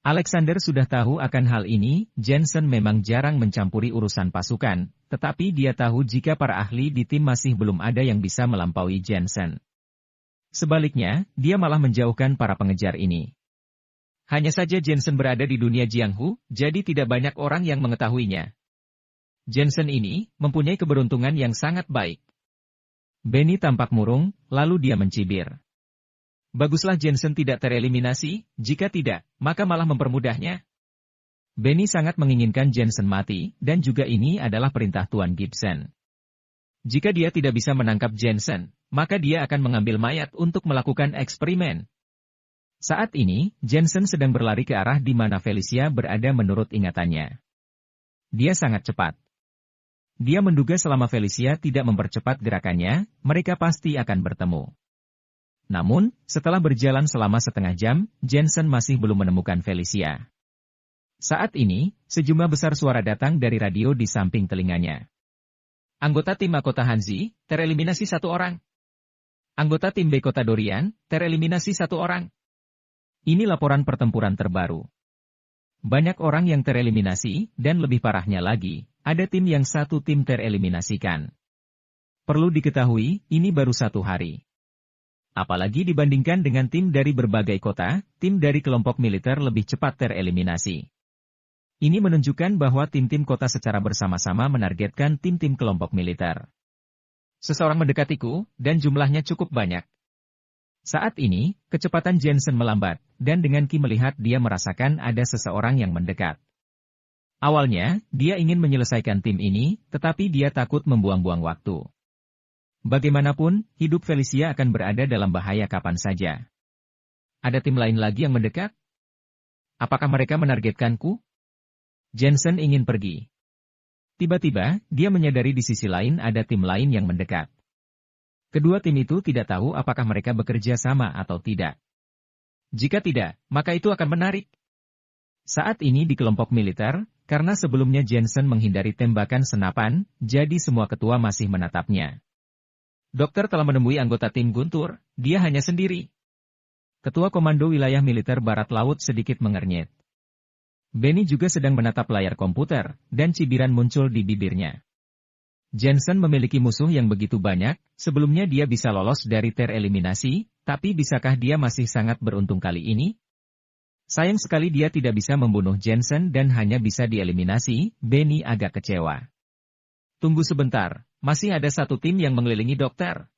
Alexander sudah tahu akan hal ini. Jensen memang jarang mencampuri urusan pasukan, tetapi dia tahu jika para ahli di tim masih belum ada yang bisa melampaui Jensen. Sebaliknya, dia malah menjauhkan para pengejar ini. Hanya saja Jensen berada di dunia Jianghu, jadi tidak banyak orang yang mengetahuinya. Jensen ini mempunyai keberuntungan yang sangat baik. Benny tampak murung, lalu dia mencibir. Baguslah Jensen tidak tereliminasi, jika tidak, maka malah mempermudahnya. Benny sangat menginginkan Jensen mati, dan juga ini adalah perintah Tuan Gibson. Jika dia tidak bisa menangkap Jensen, maka dia akan mengambil mayat untuk melakukan eksperimen. Saat ini, Jensen sedang berlari ke arah di mana Felicia berada menurut ingatannya. Dia sangat cepat. Dia menduga selama Felicia tidak mempercepat gerakannya, mereka pasti akan bertemu. Namun, setelah berjalan selama setengah jam, Jensen masih belum menemukan Felicia. Saat ini, sejumlah besar suara datang dari radio di samping telinganya. Anggota tim A Kota Hanzi, tereliminasi 1 orang. Anggota tim B Kota Dorian, tereliminasi 1 orang. Ini laporan pertempuran terbaru. Banyak orang yang tereliminasi, dan lebih parahnya lagi, ada tim yang 1 tim tereliminasikan. Perlu diketahui, ini baru 1 hari. Apalagi dibandingkan dengan tim dari berbagai kota, tim dari kelompok militer lebih cepat tereliminasi. Ini menunjukkan bahwa tim-tim kota secara bersama-sama menargetkan tim-tim kelompok militer. Seseorang mendekatiku, dan jumlahnya cukup banyak. Saat ini, kecepatan Jensen melambat, dan dengan Ki melihat dia merasakan ada seseorang yang mendekat. Awalnya, dia ingin menyelesaikan tim ini, tetapi dia takut membuang-buang waktu. Bagaimanapun, hidup Felicia akan berada dalam bahaya kapan saja. Ada tim lain lagi yang mendekat? Apakah mereka menargetkanku? Jensen ingin pergi. Tiba-tiba, dia menyadari di sisi lain ada tim lain yang mendekat. Kedua tim itu tidak tahu apakah mereka bekerja sama atau tidak. Jika tidak, maka itu akan menarik. Saat ini di kelompok militer, karena sebelumnya Jensen menghindari tembakan senapan, jadi semua ketua masih menatapnya. Dokter telah menemui anggota tim Guntur, dia hanya sendiri. Ketua Komando Wilayah Militer Barat Laut sedikit mengernyit. Benny juga sedang menatap layar komputer, dan cibiran muncul di bibirnya. Jensen memiliki musuh yang begitu banyak, sebelumnya dia bisa lolos dari tereliminasi, tapi bisakah dia masih sangat beruntung kali ini? Sayang sekali dia tidak bisa membunuh Jensen dan hanya bisa dieliminasi, Benny agak kecewa. Tunggu sebentar, masih ada 1 tim yang mengelilingi dokter.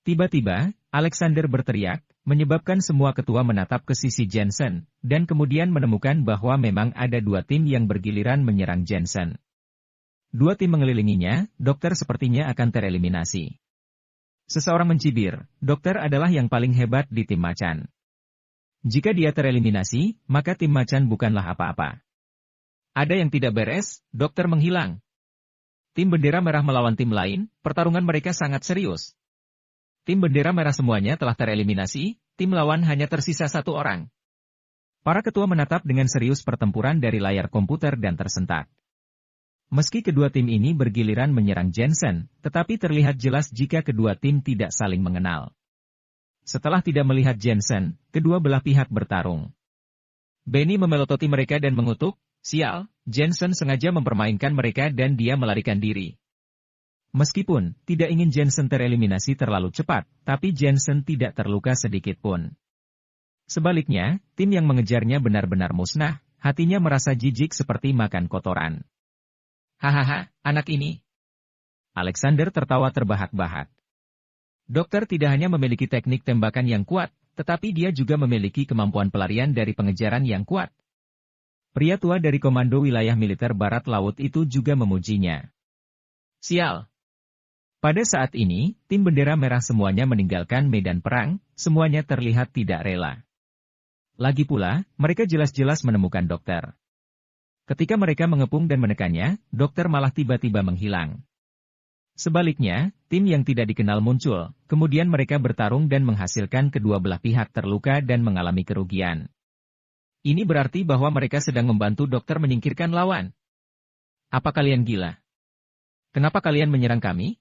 Tiba-tiba, Alexander berteriak, menyebabkan semua ketua menatap ke sisi Jensen, dan kemudian menemukan bahwa memang ada 2 tim yang bergiliran menyerang Jensen. 2 tim mengelilinginya, dokter sepertinya akan tereliminasi. Seseorang mencibir, dokter adalah yang paling hebat di tim macan. Jika dia tereliminasi, maka tim macan bukanlah apa-apa. Ada yang tidak beres, dokter menghilang. Tim bendera merah melawan tim lain, pertarungan mereka sangat serius. Tim bendera merah semuanya telah tereliminasi, tim lawan hanya tersisa 1 orang. Para ketua menatap dengan serius pertempuran dari layar komputer dan tersentak. Meski kedua tim ini bergiliran menyerang Jensen, tetapi terlihat jelas jika kedua tim tidak saling mengenal. Setelah tidak melihat Jensen, kedua belah pihak bertarung. Benny memelototi mereka dan mengutuk, sial, Jensen sengaja mempermainkan mereka dan dia melarikan diri. Meskipun tidak ingin Jensen tereliminasi terlalu cepat, tapi Jensen tidak terluka sedikit pun. Sebaliknya, tim yang mengejarnya benar-benar musnah, hatinya merasa jijik seperti makan kotoran. Hahaha, anak ini. Alexander tertawa terbahak-bahak. Dokter tidak hanya memiliki teknik tembakan yang kuat, tetapi dia juga memiliki kemampuan pelarian dari pengejaran yang kuat. Pria tua dari Komando Wilayah Militer Barat Laut itu juga memujinya. Sial. Pada saat ini, tim bendera merah semuanya meninggalkan medan perang, semuanya terlihat tidak rela. Lagi pula, mereka jelas-jelas menemukan dokter. Ketika mereka mengepung dan menekannya, dokter malah tiba-tiba menghilang. Sebaliknya, tim yang tidak dikenal muncul, kemudian mereka bertarung dan menghasilkan kedua belah pihak terluka dan mengalami kerugian. Ini berarti bahwa mereka sedang membantu dokter menyingkirkan lawan. Apa kalian gila? Kenapa kalian menyerang kami?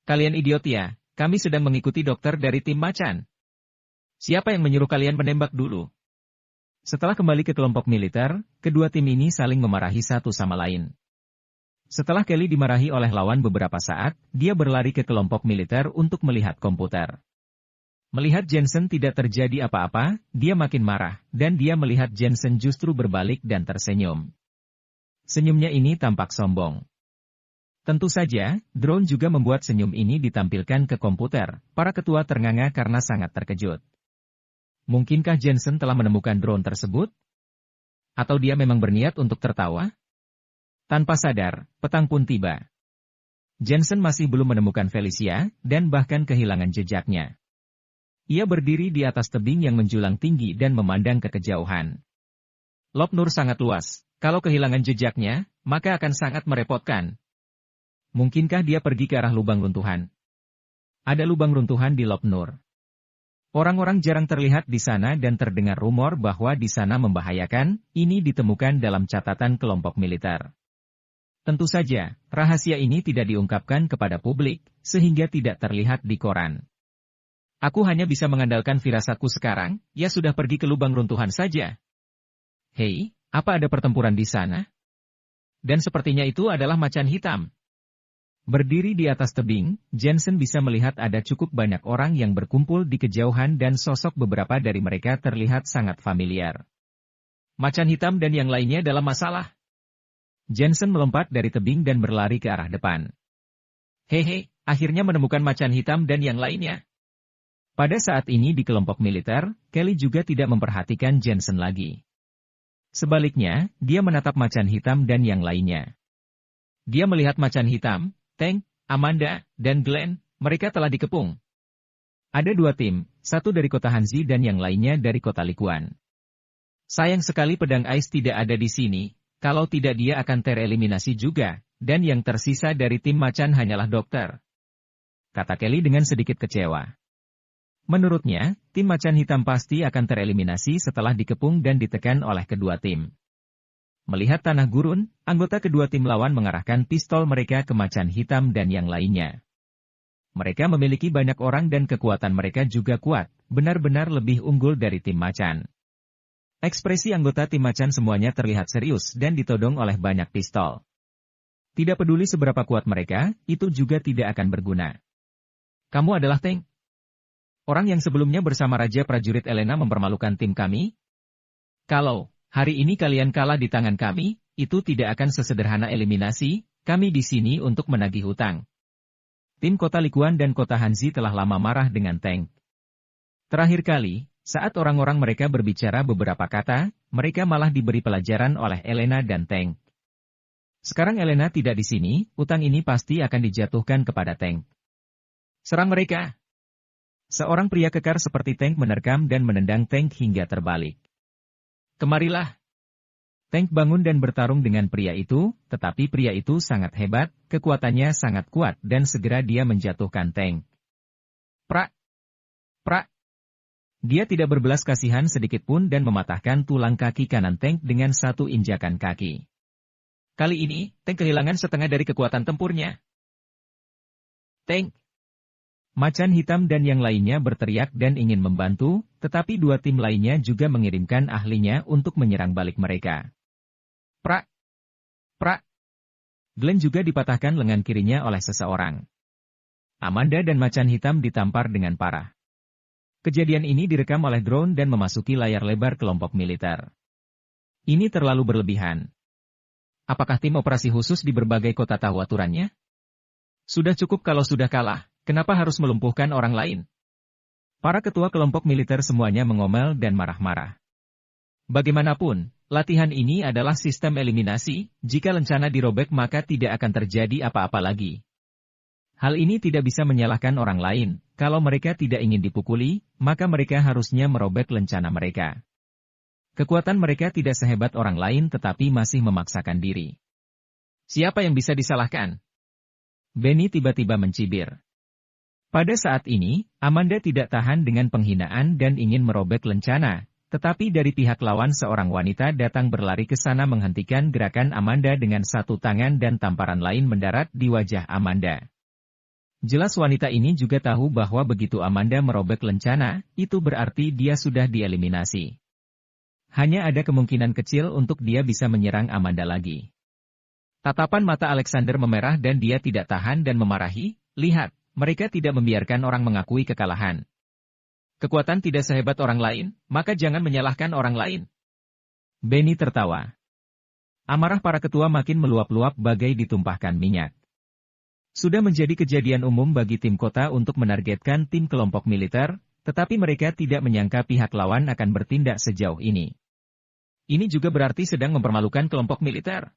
Kalian idiot ya, kami sedang mengikuti dokter dari tim macan. Siapa yang menyuruh kalian menembak dulu? Setelah kembali ke kelompok militer, kedua tim ini saling memarahi satu sama lain. Setelah Kelly dimarahi oleh lawan beberapa saat, dia berlari ke kelompok militer untuk melihat komputer. Melihat Jensen tidak terjadi apa-apa, dia makin marah, dan dia melihat Jensen justru berbalik dan tersenyum. Senyumnya ini tampak sombong. Tentu saja, drone juga membuat senyum ini ditampilkan ke komputer. Para ketua ternganga karena sangat terkejut. Mungkinkah Jensen telah menemukan drone tersebut? Atau dia memang berniat untuk tertawa? Tanpa sadar, petang pun tiba. Jensen masih belum menemukan Felicia, dan bahkan kehilangan jejaknya. Ia berdiri di atas tebing yang menjulang tinggi dan memandang ke kejauhan. Lop Nur sangat luas, kalau kehilangan jejaknya, maka akan sangat merepotkan. Mungkinkah dia pergi ke arah lubang runtuhan? Ada lubang runtuhan di Lop Nur. Orang-orang jarang terlihat di sana dan terdengar rumor bahwa di sana membahayakan, ini ditemukan dalam catatan kelompok militer. Tentu saja, rahasia ini tidak diungkapkan kepada publik, sehingga tidak terlihat di koran. Aku hanya bisa mengandalkan firasatku sekarang, ya sudah pergi ke lubang runtuhan saja. Hei, apa ada pertempuran di sana? Dan sepertinya itu adalah macan hitam. Berdiri di atas tebing, Jensen bisa melihat ada cukup banyak orang yang berkumpul di kejauhan dan sosok beberapa dari mereka terlihat sangat familiar. Macan hitam dan yang lainnya dalam masalah. Jensen melompat dari tebing dan berlari ke arah depan. Hehe, akhirnya menemukan macan hitam dan yang lainnya. Pada saat ini di kelompok militer, Kelly juga tidak memperhatikan Jensen lagi. Sebaliknya, dia menatap macan hitam dan yang lainnya. Dia melihat macan hitam, Tank, Amanda, dan Glenn, mereka telah dikepung. Ada dua tim, satu dari kota Hanzi dan yang lainnya dari kota Likuan. Sayang sekali pedang Ice tidak ada di sini, kalau tidak dia akan tereliminasi juga, dan yang tersisa dari tim macan hanyalah dokter. Kata Kelly dengan sedikit kecewa. Menurutnya, tim macan hitam pasti akan tereliminasi setelah dikepung dan ditekan oleh kedua tim. Melihat tanah gurun, anggota kedua tim lawan mengarahkan pistol mereka ke macan hitam dan yang lainnya. Mereka memiliki banyak orang dan kekuatan mereka juga kuat, benar-benar lebih unggul dari tim macan. Ekspresi anggota tim macan semuanya terlihat serius dan ditodong oleh banyak pistol. Tidak peduli seberapa kuat mereka, itu juga tidak akan berguna. Kamu adalah Tank? Orang yang sebelumnya bersama Raja Prajurit Elena mempermalukan tim kami? Kalau hari ini kalian kalah di tangan kami, itu tidak akan sesederhana eliminasi, kami di sini untuk menagih hutang. Tim kota Likuan dan kota Hanzi telah lama marah dengan Tank. Terakhir kali, saat orang-orang mereka berbicara beberapa kata, mereka malah diberi pelajaran oleh Elena dan Tank. Sekarang Elena tidak di sini, hutang ini pasti akan dijatuhkan kepada Tank. Serang mereka! Seorang pria kekar seperti Tank menerkam dan menendang Tank hingga terbalik. Kemarilah. Tank bangun dan bertarung dengan pria itu, tetapi pria itu sangat hebat, kekuatannya sangat kuat dan segera dia menjatuhkan Tank. Prak! Prak! Dia tidak berbelas kasihan sedikitpun dan mematahkan tulang kaki kanan Tank dengan satu injakan kaki. Kali ini, Tank kehilangan setengah dari kekuatan tempurnya. Tank! Macan hitam dan yang lainnya berteriak dan ingin membantu, tetapi dua tim lainnya juga mengirimkan ahlinya untuk menyerang balik mereka. Prak! Prak! Glenn juga dipatahkan lengan kirinya oleh seseorang. Amanda dan macan hitam ditampar dengan parah. Kejadian ini direkam oleh drone dan memasuki layar lebar kelompok militer. Ini terlalu berlebihan. Apakah tim operasi khusus di berbagai kota tahu aturannya? Sudah cukup kalau sudah kalah. Kenapa harus melumpuhkan orang lain? Para ketua kelompok militer semuanya mengomel dan marah-marah. Bagaimanapun, latihan ini adalah sistem eliminasi, jika lencana dirobek maka tidak akan terjadi apa-apa lagi. Hal ini tidak bisa menyalahkan orang lain, kalau mereka tidak ingin dipukuli, maka mereka harusnya merobek lencana mereka. Kekuatan mereka tidak sehebat orang lain tetapi masih memaksakan diri. Siapa yang bisa disalahkan? Benny tiba-tiba mencibir. Pada saat ini, Amanda tidak tahan dengan penghinaan dan ingin merobek lencana, tetapi dari pihak lawan seorang wanita datang berlari ke sana menghentikan gerakan Amanda dengan satu tangan dan tamparan lain mendarat di wajah Amanda. Jelas wanita ini juga tahu bahwa begitu Amanda merobek lencana, itu berarti dia sudah dieliminasi. Hanya ada kemungkinan kecil untuk dia bisa menyerang Amanda lagi. Tatapan mata Alexander memerah dan dia tidak tahan dan memarahi, lihat, mereka tidak membiarkan orang mengakui kekalahan. Kekuatan tidak sehebat orang lain, maka jangan menyalahkan orang lain. Benny tertawa. Amarah para ketua makin meluap-luap bagai ditumpahkan minyak. Sudah menjadi kejadian umum bagi tim kota untuk menargetkan tim kelompok militer, tetapi mereka tidak menyangka pihak lawan akan bertindak sejauh ini. Ini juga berarti sedang mempermalukan kelompok militer.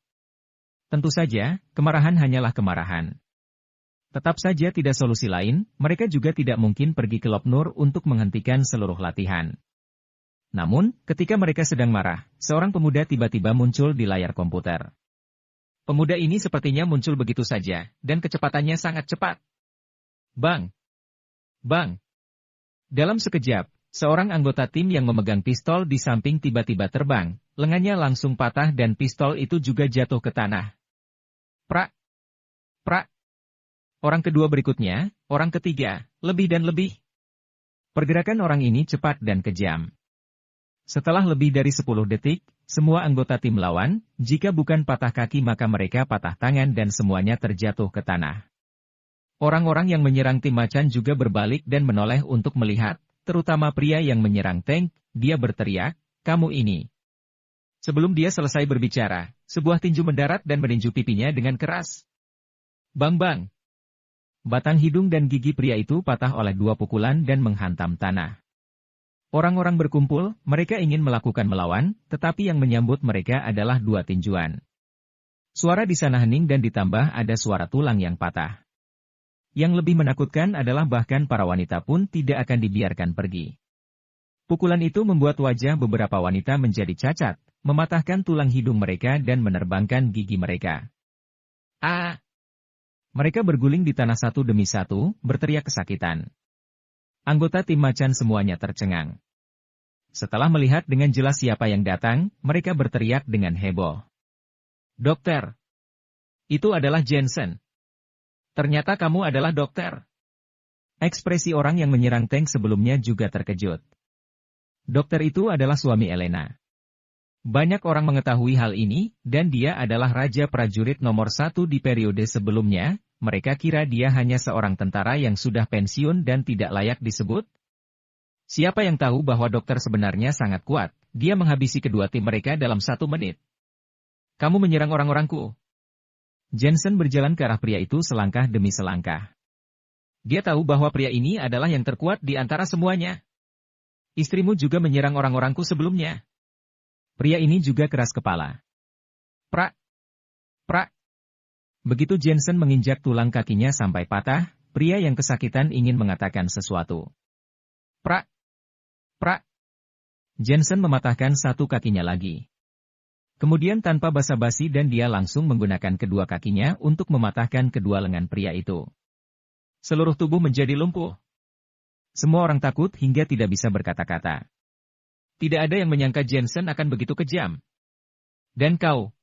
Tentu saja, kemarahan hanyalah kemarahan. Tetap saja tidak solusi lain, mereka juga tidak mungkin pergi ke Lopnur untuk menghentikan seluruh latihan. Namun, ketika mereka sedang marah, seorang pemuda tiba-tiba muncul di layar komputer. Pemuda ini sepertinya muncul begitu saja, dan kecepatannya sangat cepat. Bang! Bang! Dalam sekejap, seorang anggota tim yang memegang pistol di samping tiba-tiba terbang, lengannya langsung patah dan pistol itu juga jatuh ke tanah. Prak! Prak! Orang kedua berikutnya, orang ketiga, lebih dan lebih. Pergerakan orang ini cepat dan kejam. Setelah lebih dari 10 detik, semua anggota tim lawan, jika bukan patah kaki maka mereka patah tangan dan semuanya terjatuh ke tanah. Orang-orang yang menyerang tim macan juga berbalik dan menoleh untuk melihat, terutama pria yang menyerang tank, dia berteriak, kamu ini. Sebelum dia selesai berbicara, sebuah tinju mendarat dan meninju pipinya dengan keras. Bang-bang. Batang hidung dan gigi pria itu patah oleh 2 pukulan dan menghantam tanah. Orang-orang berkumpul, mereka ingin melakukan melawan, tetapi yang menyambut mereka adalah 2 tinjuan. Suara di sana hening dan ditambah ada suara tulang yang patah. Yang lebih menakutkan adalah bahkan para wanita pun tidak akan dibiarkan pergi. Pukulan itu membuat wajah beberapa wanita menjadi cacat, mematahkan tulang hidung mereka dan menerbangkan gigi mereka. Ah! Mereka berguling di tanah satu demi satu, berteriak kesakitan. Anggota tim macan semuanya tercengang. Setelah melihat dengan jelas siapa yang datang, mereka berteriak dengan heboh. Dokter! Itu adalah Jensen. Ternyata kamu adalah dokter. Ekspresi orang yang menyerang tank sebelumnya juga terkejut. Dokter itu adalah suami Elena. Banyak orang mengetahui hal ini, dan dia adalah raja prajurit nomor 1 di periode sebelumnya. Mereka kira dia hanya seorang tentara yang sudah pensiun dan tidak layak disebut. Siapa yang tahu bahwa dokter sebenarnya sangat kuat, dia menghabisi kedua tim mereka dalam 1 menit. Kamu menyerang orang-orangku. Jensen berjalan ke arah pria itu selangkah demi selangkah. Dia tahu bahwa pria ini adalah yang terkuat di antara semuanya. Istrimu juga menyerang orang-orangku sebelumnya. Pria ini juga keras kepala. Prak! Prak! Begitu Jensen menginjak tulang kakinya sampai patah, pria yang kesakitan ingin mengatakan sesuatu. Prak! Prak! Jensen mematahkan 1 kakinya lagi. Kemudian tanpa basa-basi dan dia langsung menggunakan kedua kakinya untuk mematahkan kedua lengan pria itu. Seluruh tubuh menjadi lumpuh. Semua orang takut hingga tidak bisa berkata-kata. Tidak ada yang menyangka Jensen akan begitu kejam. Dan kau?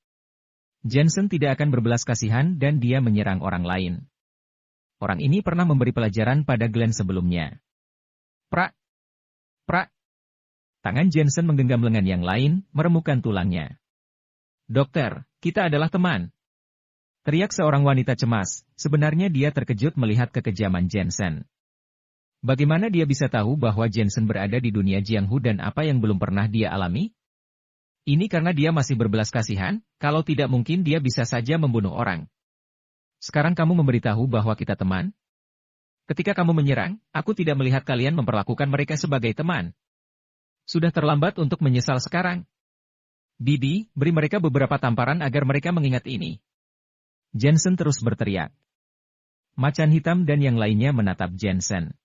Jensen tidak akan berbelas kasihan dan dia menyerang orang lain. Orang ini pernah memberi pelajaran pada Glenn sebelumnya. Prak! Prak! Tangan Jensen menggenggam lengan yang lain, meremukan tulangnya. Dokter, kita adalah teman. Teriak seorang wanita cemas, sebenarnya dia terkejut melihat kekejaman Jensen. Bagaimana dia bisa tahu bahwa Jensen berada di dunia Jianghu dan apa yang belum pernah dia alami? Ini karena dia masih berbelas kasihan, kalau tidak mungkin dia bisa saja membunuh orang. Sekarang kamu memberitahu bahwa kita teman? Ketika kamu menyerang, aku tidak melihat kalian memperlakukan mereka sebagai teman. Sudah terlambat untuk menyesal sekarang. Bibi, beri mereka beberapa tamparan agar mereka mengingat ini. Jensen terus berteriak. Macan hitam dan yang lainnya menatap Jensen.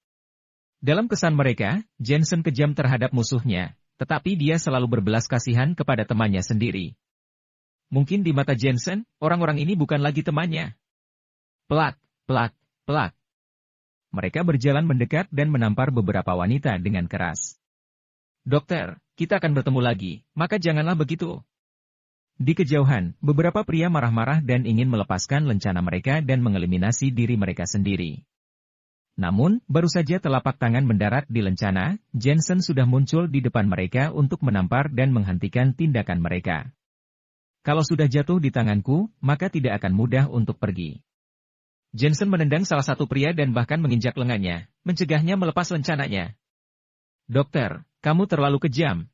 Dalam kesan mereka, Jensen kejam terhadap musuhnya, tetapi dia selalu berbelas kasihan kepada temannya sendiri. Mungkin di mata Jensen, orang-orang ini bukan lagi temannya. Pelak, pelak, pelak. Mereka berjalan mendekat dan menampar beberapa wanita dengan keras. Dokter, kita akan bertemu lagi, maka janganlah begitu. Di kejauhan, beberapa pria marah-marah dan ingin melepaskan lencana mereka dan mengeliminasi diri mereka sendiri. Namun, baru saja telapak tangan mendarat di lencana, Jensen sudah muncul di depan mereka untuk menampar dan menghentikan tindakan mereka. Kalau sudah jatuh di tanganku, maka tidak akan mudah untuk pergi. Jensen menendang salah satu pria dan bahkan menginjak lengannya, mencegahnya melepas lencananya. Dokter, kamu terlalu kejam.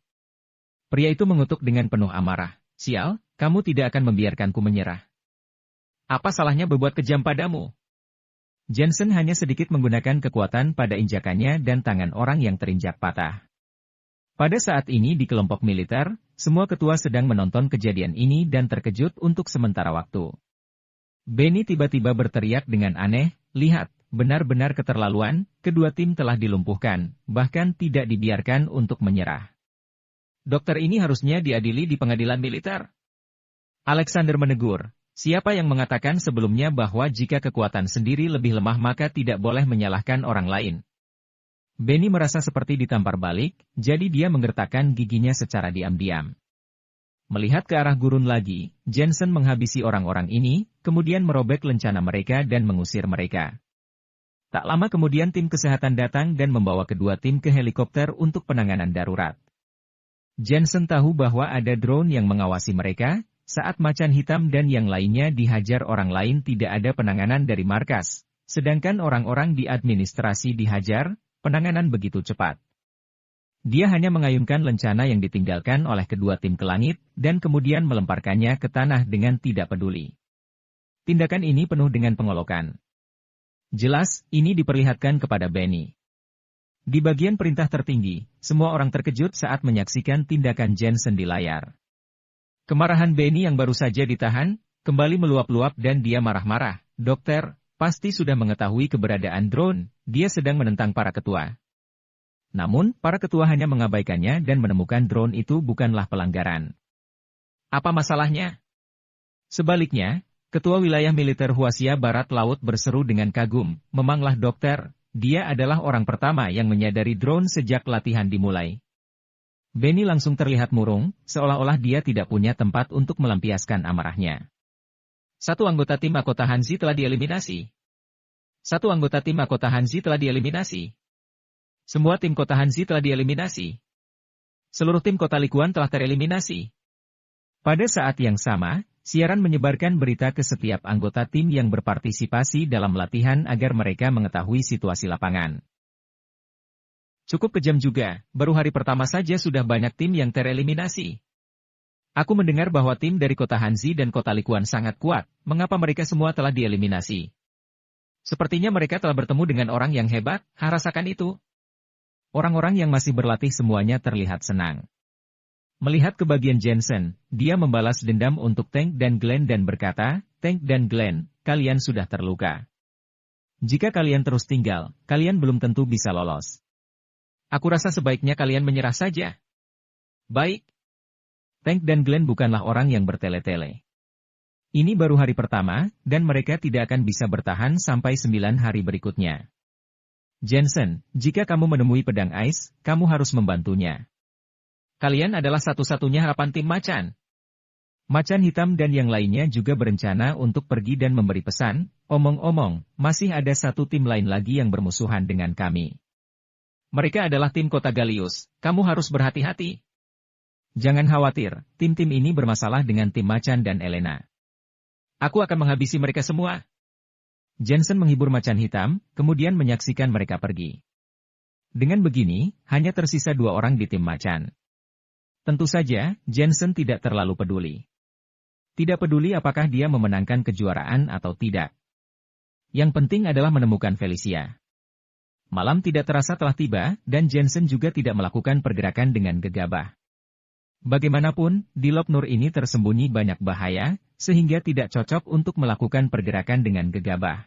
Pria itu mengutuk dengan penuh amarah. Sial, kamu tidak akan membiarkanku menyerah. Apa salahnya berbuat kejam padamu? Jensen hanya sedikit menggunakan kekuatan pada injakannya dan tangan orang yang terinjak patah. Pada saat ini di kelompok militer, semua ketua sedang menonton kejadian ini dan terkejut untuk sementara waktu. Benny tiba-tiba berteriak dengan aneh, lihat, benar-benar keterlaluan, kedua tim telah dilumpuhkan, bahkan tidak dibiarkan untuk menyerah. Dokter ini harusnya diadili di pengadilan militer. Alexander menegur. Siapa yang mengatakan sebelumnya bahwa jika kekuatan sendiri lebih lemah maka tidak boleh menyalahkan orang lain? Benny merasa seperti ditampar balik, jadi dia menggertakkan giginya secara diam-diam. Melihat ke arah gurun lagi, Jensen menghabisi orang-orang ini, kemudian merobek lencana mereka dan mengusir mereka. Tak lama kemudian tim kesehatan datang dan membawa kedua tim ke helikopter untuk penanganan darurat. Jensen tahu bahwa ada drone yang mengawasi mereka. Saat macan hitam dan yang lainnya dihajar orang lain tidak ada penanganan dari markas, sedangkan orang-orang di administrasi dihajar, penanganan begitu cepat. Dia hanya mengayunkan lencana yang ditinggalkan oleh kedua tim ke langit, dan kemudian melemparkannya ke tanah dengan tidak peduli. Tindakan ini penuh dengan pengolokan. Jelas, ini diperlihatkan kepada Benny. Di bagian perintah tertinggi, semua orang terkejut saat menyaksikan tindakan Jensen di layar. Kemarahan Benny yang baru saja ditahan, kembali meluap-luap dan dia marah-marah. Dokter, pasti sudah mengetahui keberadaan drone, dia sedang menentang para ketua. Namun, para ketua hanya mengabaikannya dan menemukan drone itu bukanlah pelanggaran. Apa masalahnya? Sebaliknya, Ketua Wilayah Militer Huasia Barat Laut berseru dengan kagum, memanglah dokter, dia adalah orang pertama yang menyadari drone sejak latihan dimulai. Benny langsung terlihat murung, seolah-olah dia tidak punya tempat untuk melampiaskan amarahnya. Satu anggota tim mahkota Hanzi telah dieliminasi. Satu anggota tim mahkota Hanzi telah dieliminasi. Semua tim kota Hanzi telah dieliminasi. Seluruh tim kota Likuan telah tereliminasi. Pada saat yang sama, siaran menyebarkan berita ke setiap anggota tim yang berpartisipasi dalam latihan agar mereka mengetahui situasi lapangan. Cukup kejam juga, baru hari pertama saja sudah banyak tim yang tereliminasi. Aku mendengar bahwa tim dari kota Hanzi dan kota Likuan sangat kuat, mengapa mereka semua telah dieliminasi? Sepertinya mereka telah bertemu dengan orang yang hebat, rasakan itu. Orang-orang yang masih berlatih semuanya terlihat senang. Melihat kebagian Jensen, dia membalas dendam untuk Tank dan Glenn dan berkata, Tank dan Glenn, kalian sudah terluka. Jika kalian terus tinggal, kalian belum tentu bisa lolos. Aku rasa sebaiknya kalian menyerah saja. Baik. Tank dan Glenn bukanlah orang yang bertele-tele. Ini baru hari pertama, dan mereka tidak akan bisa bertahan sampai 9 hari berikutnya. Jensen, jika kamu menemui pedang ais, kamu harus membantunya. Kalian adalah satu-satunya harapan tim macan. Macan hitam dan yang lainnya juga berencana untuk pergi dan memberi pesan, omong-omong, masih ada satu tim lain lagi yang bermusuhan dengan kami. Mereka adalah tim kota Galius, kamu harus berhati-hati. Jangan khawatir, tim-tim ini bermasalah dengan tim Macan dan Elena. Aku akan menghabisi mereka semua. Jensen menghibur Macan hitam, kemudian menyaksikan mereka pergi. Dengan begini, hanya tersisa 2 orang di tim Macan. Tentu saja, Jensen tidak terlalu peduli. Tidak peduli apakah dia memenangkan kejuaraan atau tidak. Yang penting adalah menemukan Felicia. Malam tidak terasa telah tiba, dan Jensen juga tidak melakukan pergerakan dengan gegabah. Bagaimanapun, di Lop Nur ini tersembunyi banyak bahaya, sehingga tidak cocok untuk melakukan pergerakan dengan gegabah.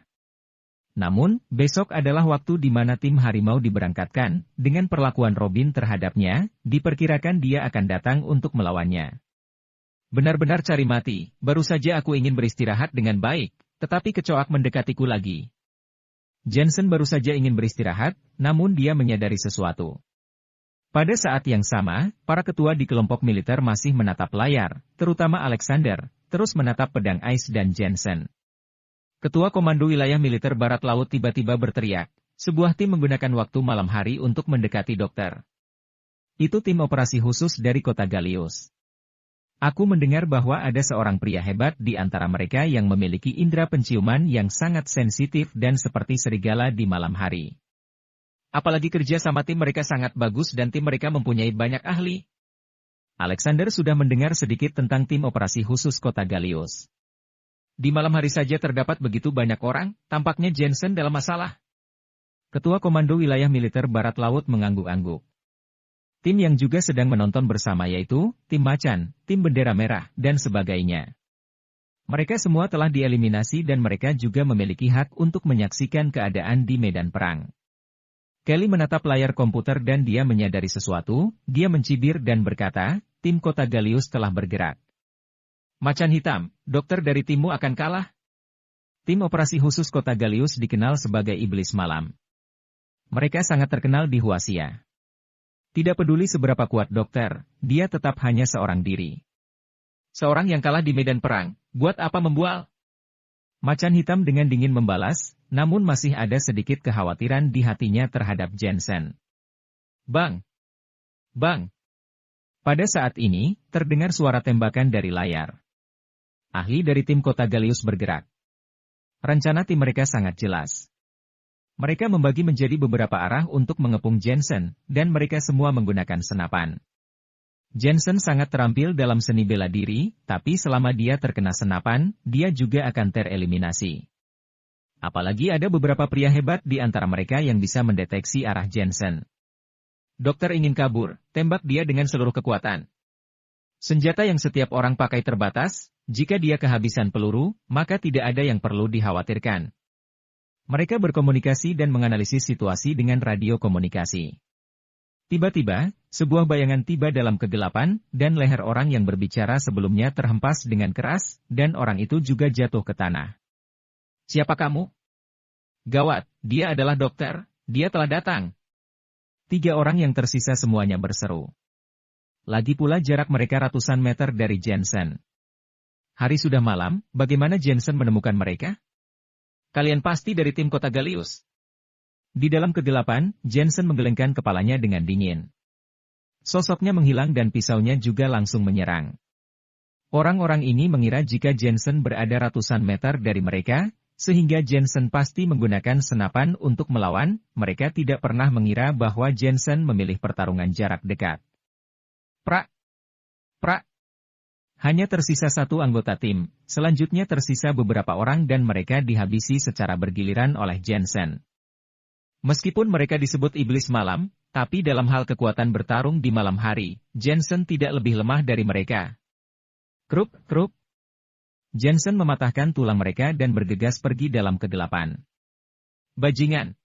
Namun, besok adalah waktu di mana tim harimau diberangkatkan, dengan perlakuan Robin terhadapnya, diperkirakan dia akan datang untuk melawannya. Benar-benar cari mati, baru saja aku ingin beristirahat dengan baik, tetapi kecoak mendekatiku lagi. Jensen baru saja ingin beristirahat, namun dia menyadari sesuatu. Pada saat yang sama, para ketua di kelompok militer masih menatap layar, terutama Alexander, terus menatap pedang Ice dan Jensen. Ketua Komando Wilayah Militer Barat Laut tiba-tiba berteriak, Sebuah tim menggunakan waktu malam hari untuk mendekati dokter. Itu tim operasi khusus dari kota Galius. Aku mendengar bahwa ada seorang pria hebat di antara mereka yang memiliki indera penciuman yang sangat sensitif dan seperti serigala di malam hari. Apalagi kerja sama tim mereka sangat bagus dan tim mereka mempunyai banyak ahli. Alexander sudah mendengar sedikit tentang tim operasi khusus kota Galius. Di malam hari saja terdapat begitu banyak orang, tampaknya Jensen dalam masalah. Ketua Komando Wilayah Militer Barat Laut mengangguk-angguk. Tim yang juga sedang menonton bersama yaitu, tim Macan, tim Bendera Merah, dan sebagainya. Mereka semua telah dieliminasi dan mereka juga memiliki hak untuk menyaksikan keadaan di medan perang. Kelly menatap layar komputer dan dia menyadari sesuatu, dia mencibir dan berkata, tim kota Galius telah bergerak. Macan hitam, dokter dari timmu akan kalah. Tim operasi khusus kota Galius dikenal sebagai iblis malam. Mereka sangat terkenal di Huasia. Tidak peduli seberapa kuat dokter, dia tetap hanya seorang diri. Seorang yang kalah di medan perang, buat apa membual? Macan hitam dengan dingin membalas, namun masih ada sedikit kekhawatiran di hatinya terhadap Jensen. Bang! Bang! Pada saat ini, terdengar suara tembakan dari layar. Ahli dari tim kota Galius bergerak. Rencana tim mereka sangat jelas. Mereka membagi menjadi beberapa arah untuk mengepung Jensen, dan mereka semua menggunakan senapan. Jensen sangat terampil dalam seni bela diri, tapi selama dia terkena senapan, dia juga akan tereliminasi. Apalagi ada beberapa pria hebat di antara mereka yang bisa mendeteksi arah Jensen. Dokter ingin kabur, tembak dia dengan seluruh kekuatan. Senjata yang setiap orang pakai terbatas, jika dia kehabisan peluru, maka tidak ada yang perlu dikhawatirkan. Mereka berkomunikasi dan menganalisis situasi dengan radio komunikasi. Tiba-tiba, sebuah bayangan tiba dalam kegelapan, dan leher orang yang berbicara sebelumnya terhempas dengan keras, dan orang itu juga jatuh ke tanah. Siapa kamu? Gawat, dia adalah dokter, dia telah datang. 3 orang yang tersisa semuanya berseru. Lagi pula jarak mereka ratusan meter dari Jensen. Hari sudah malam, bagaimana Jensen menemukan mereka? Kalian pasti dari tim kota Galius. Di dalam kegelapan, Jensen menggelengkan kepalanya dengan dingin. Sosoknya menghilang dan pisaunya juga langsung menyerang. Orang-orang ini mengira jika Jensen berada ratusan meter dari mereka, sehingga Jensen pasti menggunakan senapan untuk melawan, mereka tidak pernah mengira bahwa Jensen memilih pertarungan jarak dekat. Prak! Prak! Hanya tersisa 1 anggota tim, selanjutnya tersisa beberapa orang dan mereka dihabisi secara bergiliran oleh Jensen. Meskipun mereka disebut iblis malam, tapi dalam hal kekuatan bertarung di malam hari, Jensen tidak lebih lemah dari mereka. Krup, krup. Jensen mematahkan tulang mereka dan bergegas pergi dalam kegelapan. Bajingan.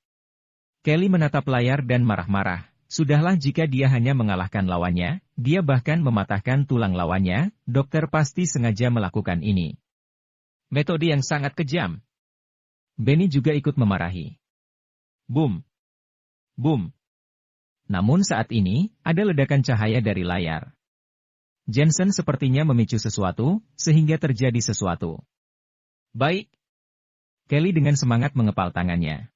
Kelly menatap layar dan marah-marah. Sudahlah jika dia hanya mengalahkan lawannya, dia bahkan mematahkan tulang lawannya, dokter pasti sengaja melakukan ini. Metode yang sangat kejam. Benny juga ikut memarahi. Boom. Boom. Namun saat ini, ada ledakan cahaya dari layar. Jensen sepertinya memicu sesuatu, sehingga terjadi sesuatu. Baik. Kelly dengan semangat mengepal tangannya.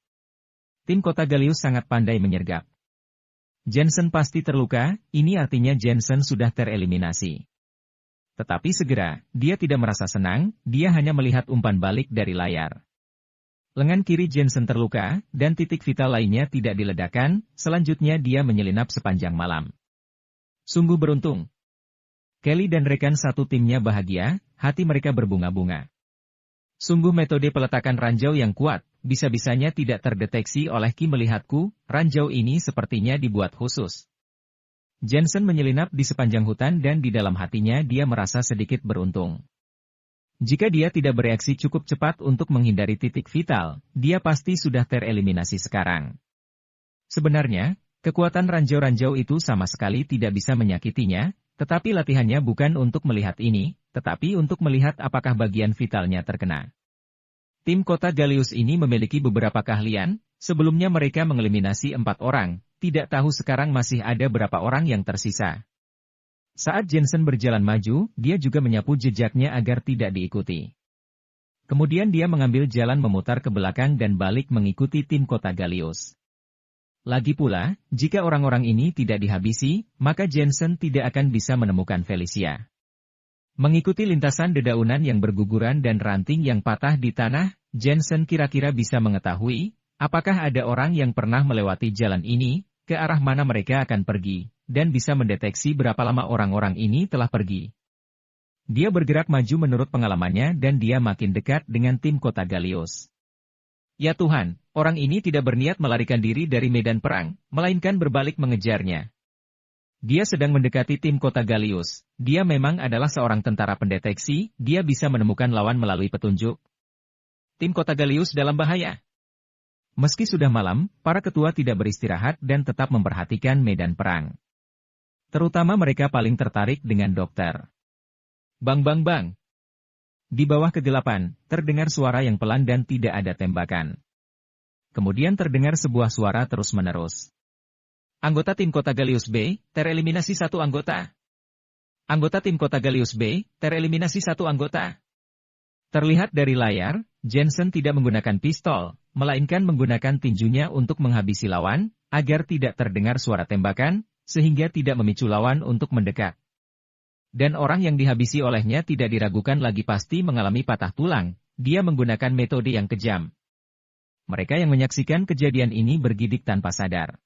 Tim kota Galius sangat pandai menyergap. Jensen pasti terluka, ini artinya Jensen sudah tereliminasi. Tetapi segera, dia tidak merasa senang, dia hanya melihat umpan balik dari layar. Lengan kiri Jensen terluka, dan titik vital lainnya tidak diledakkan, selanjutnya dia menyelinap sepanjang malam. Sungguh beruntung. Kelly dan rekan satu timnya bahagia, hati mereka berbunga-bunga. Sungguh metode peletakan ranjau yang kuat, bisa-bisanya tidak terdeteksi oleh Ki melihatku, ranjau ini sepertinya dibuat khusus. Jensen menyelinap di sepanjang hutan dan di dalam hatinya dia merasa sedikit beruntung. Jika dia tidak bereaksi cukup cepat untuk menghindari titik vital, dia pasti sudah tereliminasi sekarang. Sebenarnya, kekuatan ranjau-ranjau itu sama sekali tidak bisa menyakitinya, tetapi latihannya bukan untuk melihat ini, tetapi untuk melihat apakah bagian vitalnya terkena. Tim kota Galius ini memiliki beberapa keahlian, sebelumnya mereka mengeliminasi 4 orang, tidak tahu sekarang masih ada berapa orang yang tersisa. Saat Jensen berjalan maju, dia juga menyapu jejaknya agar tidak diikuti. Kemudian dia mengambil jalan memutar ke belakang dan balik mengikuti tim kota Galius. Lagi pula, jika orang-orang ini tidak dihabisi, maka Jensen tidak akan bisa menemukan Felicia. Mengikuti lintasan dedaunan yang berguguran dan ranting yang patah di tanah, Jensen kira-kira bisa mengetahui, apakah ada orang yang pernah melewati jalan ini, ke arah mana mereka akan pergi, dan bisa mendeteksi berapa lama orang-orang ini telah pergi. Dia bergerak maju menurut pengalamannya dan dia makin dekat dengan tim kota Galius. Ya Tuhan, orang ini tidak berniat melarikan diri dari medan perang, melainkan berbalik mengejarnya. Dia sedang mendekati tim kota Galius. Dia memang adalah seorang tentara pendeteksi, dia bisa menemukan lawan melalui petunjuk. Tim kota Galius dalam bahaya. Meski sudah malam, para ketua tidak beristirahat dan tetap memperhatikan medan perang. Terutama mereka paling tertarik dengan dokter. Bang bang bang. Di bawah kegelapan, terdengar suara yang pelan dan tidak ada tembakan. Kemudian terdengar sebuah suara terus-menerus. Anggota tim kota Galius B, tereliminasi satu anggota. Anggota tim kota Galius B, tereliminasi satu anggota. Terlihat dari layar, Jensen tidak menggunakan pistol, melainkan menggunakan tinjunya untuk menghabisi lawan, agar tidak terdengar suara tembakan, sehingga tidak memicu lawan untuk mendekat. Dan orang yang dihabisi olehnya tidak diragukan lagi pasti mengalami patah tulang, dia menggunakan metode yang kejam. Mereka yang menyaksikan kejadian ini bergidik tanpa sadar.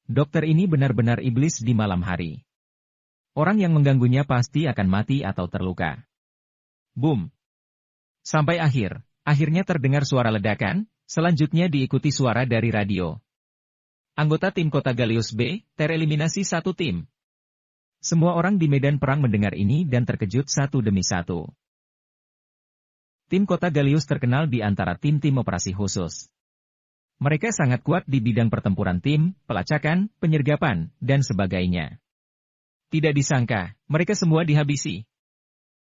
Dokter ini benar-benar iblis di malam hari. Orang yang mengganggunya pasti akan mati atau terluka. Boom! Sampai akhirnya terdengar suara ledakan, selanjutnya diikuti suara dari radio. Anggota tim kota Galius B, tereliminasi satu tim. Semua orang di medan perang mendengar ini dan terkejut satu demi satu. Tim kota Galius terkenal di antara tim-tim operasi khusus. Mereka sangat kuat di bidang pertempuran tim, pelacakan, penyergapan, dan sebagainya. Tidak disangka, mereka semua dihabisi.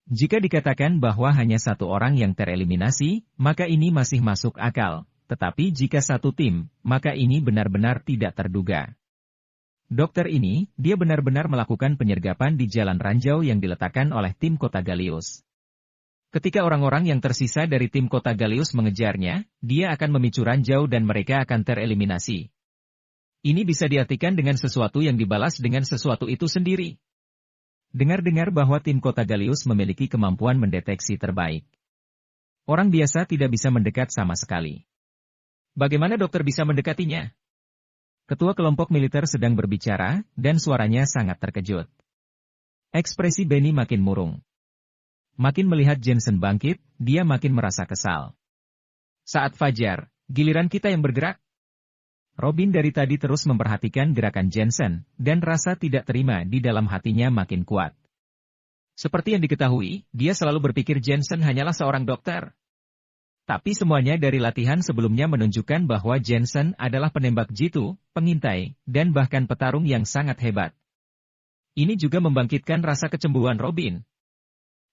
Jika dikatakan bahwa hanya satu orang yang tereliminasi, maka ini masih masuk akal. Tetapi jika satu tim, maka ini benar-benar tidak terduga. Dokter ini, dia benar-benar melakukan penyergapan di jalan ranjau yang diletakkan oleh tim kota Galius. Ketika orang-orang yang tersisa dari tim kota Galius mengejarnya, dia akan memicu ranjau dan mereka akan tereliminasi. Ini bisa diartikan dengan sesuatu yang dibalas dengan sesuatu itu sendiri. Dengar-dengar bahwa tim kota Galius memiliki kemampuan mendeteksi terbaik. Orang biasa tidak bisa mendekat sama sekali. Bagaimana dokter bisa mendekatinya? Ketua kelompok militer sedang berbicara, dan suaranya sangat terkejut. Ekspresi Benny makin murung. Makin melihat Jensen bangkit, dia makin merasa kesal. Saat fajar, giliran kita yang bergerak. Robin dari tadi terus memperhatikan gerakan Jensen, dan rasa tidak terima di dalam hatinya makin kuat. Seperti yang diketahui, dia selalu berpikir Jensen hanyalah seorang dokter. Tapi semuanya dari latihan sebelumnya menunjukkan bahwa Jensen adalah penembak jitu, pengintai, dan bahkan petarung yang sangat hebat. Ini juga membangkitkan rasa kecemburuan Robin.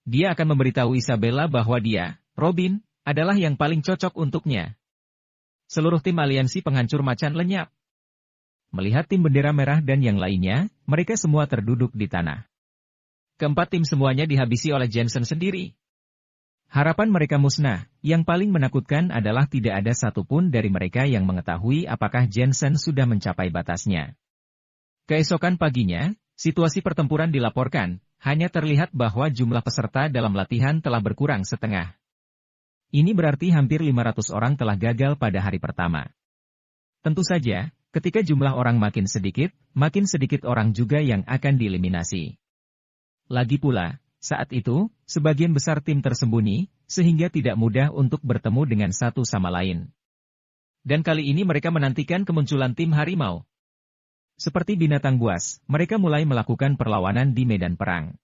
Dia akan memberitahu Isabella bahwa dia, Robin, adalah yang paling cocok untuknya. Seluruh tim aliansi penghancur macan lenyap. Melihat tim bendera merah dan yang lainnya, mereka semua terduduk di tanah. Keempat tim semuanya dihabisi oleh Jensen sendiri. Harapan mereka musnah, yang paling menakutkan adalah tidak ada satupun dari mereka yang mengetahui apakah Jensen sudah mencapai batasnya. Keesokan paginya, situasi pertempuran dilaporkan, hanya terlihat bahwa jumlah peserta dalam latihan telah berkurang setengah. Ini berarti hampir 500 orang telah gagal pada hari pertama. Tentu saja, ketika jumlah orang makin sedikit orang juga yang akan dieliminasi. Lagi pula, saat itu, sebagian besar tim tersembunyi, sehingga tidak mudah untuk bertemu dengan satu sama lain. Dan kali ini mereka menantikan kemunculan tim harimau. Seperti binatang buas, mereka mulai melakukan perlawanan di medan perang.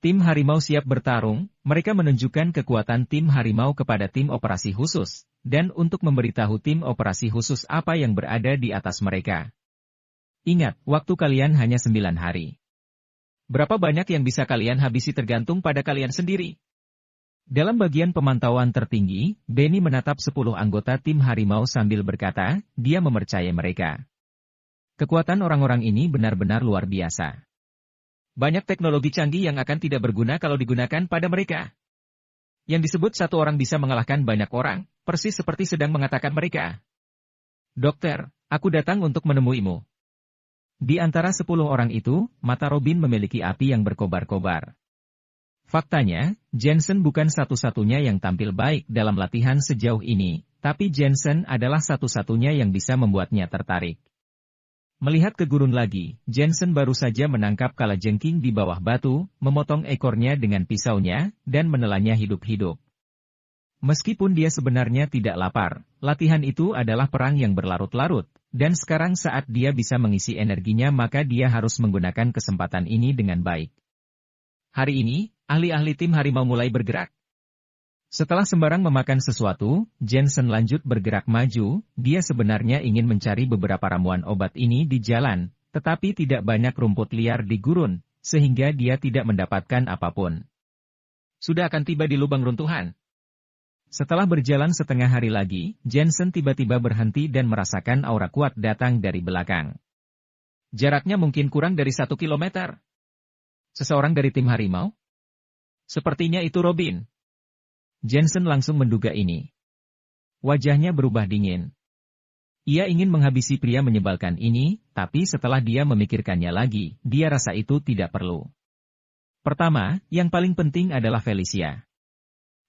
Tim harimau siap bertarung, mereka menunjukkan kekuatan tim harimau kepada tim operasi khusus, dan untuk memberitahu tim operasi khusus apa yang berada di atas mereka. Ingat, waktu kalian hanya 9 hari. Berapa banyak yang bisa kalian habisi tergantung pada kalian sendiri. Dalam bagian pemantauan tertinggi, Benny menatap 10 anggota tim harimau sambil berkata, dia mempercayai mereka. Kekuatan orang-orang ini benar-benar luar biasa. Banyak teknologi canggih yang akan tidak berguna kalau digunakan pada mereka. Yang disebut satu orang bisa mengalahkan banyak orang, persis seperti sedang mengatakan mereka. Dokter, aku datang untuk menemuimu. Di antara 10 orang itu, mata Robin memiliki api yang berkobar-kobar. Faktanya, Jensen bukan satu-satunya yang tampil baik dalam latihan sejauh ini, tapi Jensen adalah satu-satunya yang bisa membuatnya tertarik. Melihat ke gurun lagi, Jensen baru saja menangkap kalajengking di bawah batu, memotong ekornya dengan pisaunya, dan menelannya hidup-hidup. Meskipun dia sebenarnya tidak lapar, latihan itu adalah perang yang berlarut-larut, dan sekarang saat dia bisa mengisi energinya maka dia harus menggunakan kesempatan ini dengan baik. Hari ini, ahli-ahli tim harimau mulai bergerak. Setelah sembarang memakan sesuatu, Jensen lanjut bergerak maju, dia sebenarnya ingin mencari beberapa ramuan obat ini di jalan, tetapi tidak banyak rumput liar di gurun, sehingga dia tidak mendapatkan apapun. Sudah akan tiba di lubang runtuhan. Setelah berjalan setengah hari lagi, Jensen tiba-tiba berhenti dan merasakan aura kuat datang dari belakang. Jaraknya mungkin kurang dari 1 kilometer. Seseorang dari tim harimau? Sepertinya itu Robin. Jensen langsung menduga ini. Wajahnya berubah dingin. Ia ingin menghabisi pria menyebalkan ini, tapi setelah dia memikirkannya lagi, dia rasa itu tidak perlu. Pertama, yang paling penting adalah Felicia.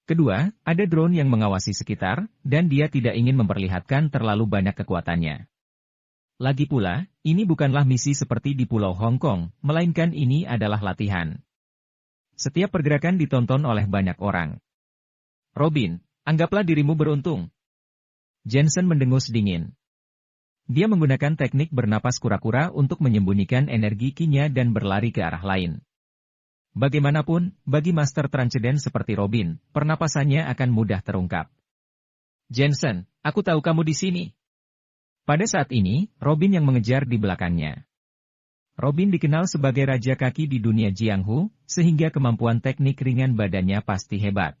Kedua, ada drone yang mengawasi sekitar, dan dia tidak ingin memperlihatkan terlalu banyak kekuatannya. Lagi pula, ini bukanlah misi seperti di Pulau Hong Kong, melainkan ini adalah latihan. Setiap pergerakan ditonton oleh banyak orang. Robin, anggaplah dirimu beruntung. Jensen mendengus dingin. Dia menggunakan teknik bernapas kura-kura untuk menyembunyikan energi kinya dan berlari ke arah lain. Bagaimanapun, bagi Master Transcendent seperti Robin, pernapasannya akan mudah terungkap. Jensen, aku tahu kamu di sini. Pada saat ini, Robin yang mengejar di belakangnya. Robin dikenal sebagai raja kaki di dunia Jianghu, sehingga kemampuan teknik ringan badannya pasti hebat.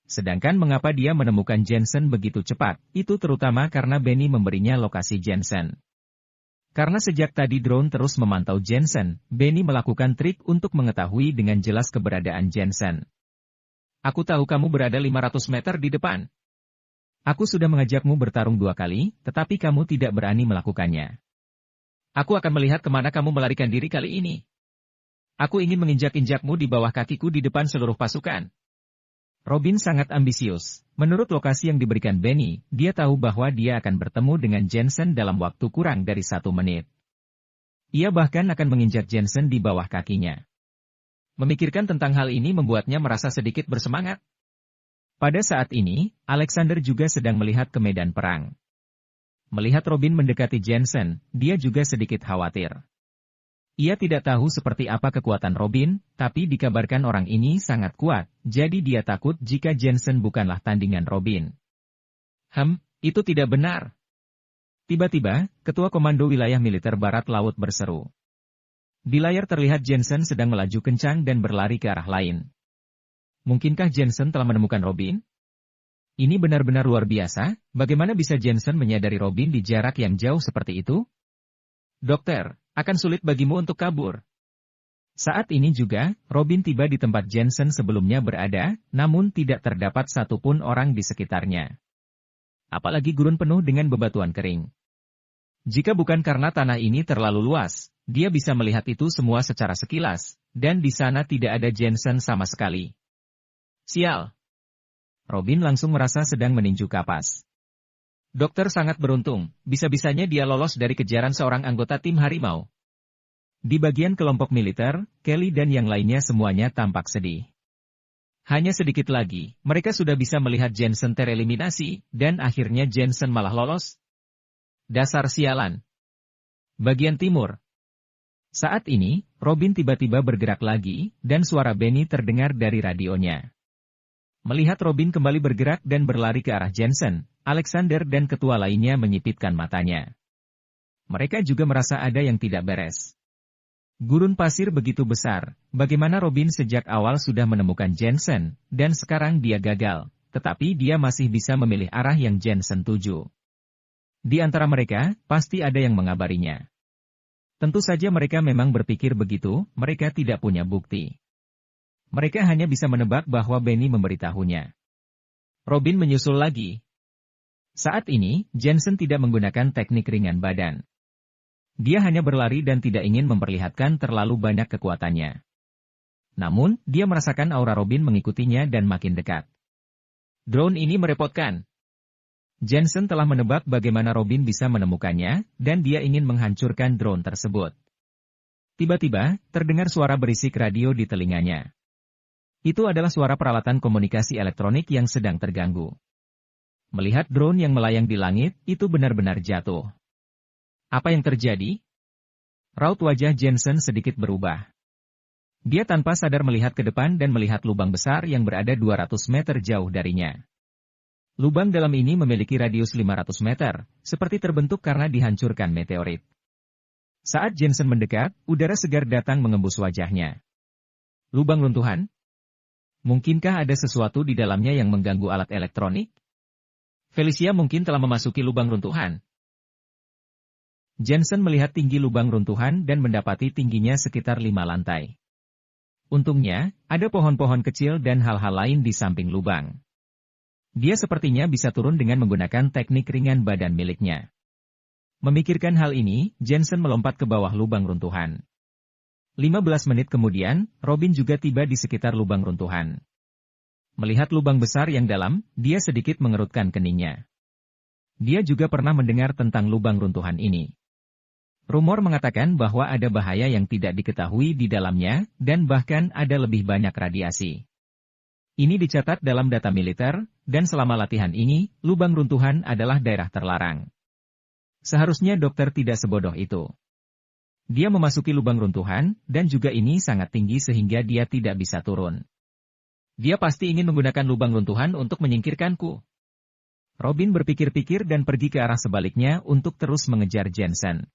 Sedangkan mengapa dia menemukan Jensen begitu cepat, itu terutama karena Benny memberinya lokasi Jensen. Karena sejak tadi drone terus memantau Jensen, Benny melakukan trik untuk mengetahui dengan jelas keberadaan Jensen. Aku tahu kamu berada 500 meter di depan. Aku sudah mengajakmu bertarung 2 kali, tetapi kamu tidak berani melakukannya. Aku akan melihat kemana kamu melarikan diri kali ini. Aku ingin menginjak-injakmu di bawah kakiku di depan seluruh pasukan. Robin sangat ambisius. Menurut lokasi yang diberikan Benny, dia tahu bahwa dia akan bertemu dengan Jensen dalam waktu kurang dari 1 menit. Ia bahkan akan menginjak Jensen di bawah kakinya. Memikirkan tentang hal ini membuatnya merasa sedikit bersemangat. Pada saat ini, Alexander juga sedang melihat ke medan perang. Melihat Robin mendekati Jensen, dia juga sedikit khawatir. Ia tidak tahu seperti apa kekuatan Robin, tapi dikabarkan orang ini sangat kuat, jadi dia takut jika Jensen bukanlah tandingan Robin. Itu tidak benar. Tiba-tiba, Ketua Komando Wilayah Militer Barat Laut berseru. Di layar terlihat Jensen sedang melaju kencang dan berlari ke arah lain. Mungkinkah Jensen telah menemukan Robin? Ini benar-benar luar biasa, bagaimana bisa Jensen menyadari Robin di jarak yang jauh seperti itu? Dokter, akan sulit bagimu untuk kabur. Saat ini juga, Robin tiba di tempat Jensen sebelumnya berada, namun tidak terdapat satupun orang di sekitarnya. Apalagi gurun penuh dengan bebatuan kering. Jika bukan karena tanah ini terlalu luas, dia bisa melihat itu semua secara sekilas, dan di sana tidak ada Jensen sama sekali. Sial! Robin langsung merasa sedang meninju kapas. Dokter sangat beruntung, bisa-bisanya dia lolos dari kejaran seorang anggota tim harimau. Di bagian kelompok militer, Kelly dan yang lainnya semuanya tampak sedih. Hanya sedikit lagi, mereka sudah bisa melihat Jensen tereliminasi, dan akhirnya Jensen malah lolos. Dasar sialan. Bagian timur. Saat ini, Robin tiba-tiba bergerak lagi, dan suara Benny terdengar dari radionya. Melihat Robin kembali bergerak dan berlari ke arah Jensen, Alexander dan ketua lainnya menyipitkan matanya. Mereka juga merasa ada yang tidak beres. Gurun pasir begitu besar, bagaimana Robin sejak awal sudah menemukan Jensen, dan sekarang dia gagal, tetapi dia masih bisa memilih arah yang Jensen tuju. Di antara mereka, pasti ada yang mengabarinya. Tentu saja mereka memang berpikir begitu, mereka tidak punya bukti. Mereka hanya bisa menebak bahwa Benny memberitahunya. Robin menyusul lagi. Saat ini, Jensen tidak menggunakan teknik ringan badan. Dia hanya berlari dan tidak ingin memperlihatkan terlalu banyak kekuatannya. Namun, dia merasakan aura Robin mengikutinya dan makin dekat. Drone ini merepotkan. Jensen telah menebak bagaimana Robin bisa menemukannya, dan dia ingin menghancurkan drone tersebut. Tiba-tiba, terdengar suara berisik radio di telinganya. Itu adalah suara peralatan komunikasi elektronik yang sedang terganggu. Melihat drone yang melayang di langit, itu benar-benar jatuh. Apa yang terjadi? Raut wajah Jensen sedikit berubah. Dia tanpa sadar melihat ke depan dan melihat lubang besar yang berada 200 meter jauh darinya. Lubang dalam ini memiliki radius 500 meter, seperti terbentuk karena dihancurkan meteorit. Saat Jensen mendekat, udara segar datang mengembus wajahnya. Lubang runtuhan? Mungkinkah ada sesuatu di dalamnya yang mengganggu alat elektronik? Felicia mungkin telah memasuki lubang runtuhan. Jensen melihat tinggi lubang runtuhan dan mendapati tingginya sekitar 5 lantai. Untungnya, ada pohon-pohon kecil dan hal-hal lain di samping lubang. Dia sepertinya bisa turun dengan menggunakan teknik ringan badan miliknya. Memikirkan hal ini, Jensen melompat ke bawah lubang runtuhan. 15 menit kemudian, Robin juga tiba di sekitar lubang runtuhan. Melihat lubang besar yang dalam, dia sedikit mengerutkan keningnya. Dia juga pernah mendengar tentang lubang runtuhan ini. Rumor mengatakan bahwa ada bahaya yang tidak diketahui di dalamnya, dan bahkan ada lebih banyak radiasi. Ini dicatat dalam data militer, dan selama latihan ini, lubang runtuhan adalah daerah terlarang. Seharusnya dokter tidak sebodoh itu. Dia memasuki lubang runtuhan, dan juga ini sangat tinggi sehingga dia tidak bisa turun. Dia pasti ingin menggunakan lubang runtuhan untuk menyingkirkanku. Robin berpikir-pikir dan pergi ke arah sebaliknya untuk terus mengejar Jensen.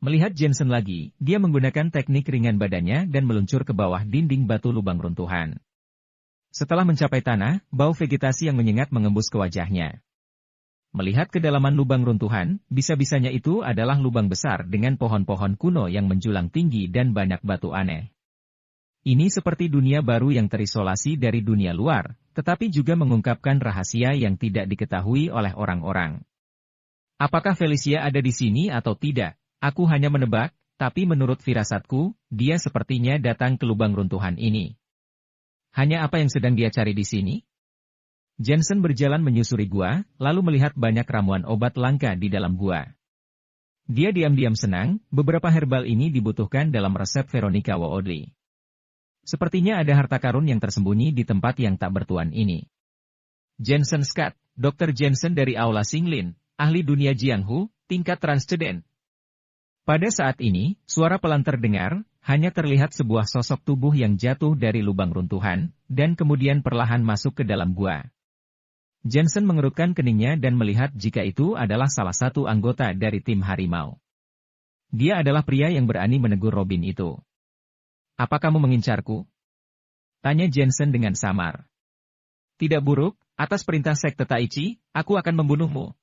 Melihat Jensen lagi, dia menggunakan teknik ringan badannya dan meluncur ke bawah dinding batu lubang runtuhan. Setelah mencapai tanah, bau vegetasi yang menyengat mengembus ke wajahnya. Melihat kedalaman lubang runtuhan, bisa-bisanya itu adalah lubang besar dengan pohon-pohon kuno yang menjulang tinggi dan banyak batu aneh. Ini seperti dunia baru yang terisolasi dari dunia luar, tetapi juga mengungkapkan rahasia yang tidak diketahui oleh orang-orang. Apakah Felicia ada di sini atau tidak? Aku hanya menebak, tapi menurut firasatku, dia sepertinya datang ke lubang runtuhan ini. Hanya apa yang sedang dia cari di sini? Jensen berjalan menyusuri gua, lalu melihat banyak ramuan obat langka di dalam gua. Dia diam-diam senang, beberapa herbal ini dibutuhkan dalam resep Veronica Woodley. Sepertinya ada harta karun yang tersembunyi di tempat yang tak bertuan ini. Jensen Scott, Dr. Jensen dari Aula Singlin, ahli dunia Jianghu, tingkat transcendent. Pada saat ini, suara pelan terdengar, hanya terlihat sebuah sosok tubuh yang jatuh dari lubang runtuhan, dan kemudian perlahan masuk ke dalam gua. Jensen mengerutkan keningnya dan melihat jika itu adalah salah satu anggota dari tim harimau. Dia adalah pria yang berani menegur Robin itu. Apa kamu mengincarku? Tanya Jensen dengan samar. Tidak buruk, atas perintah sekte Taichi, aku akan membunuhmu.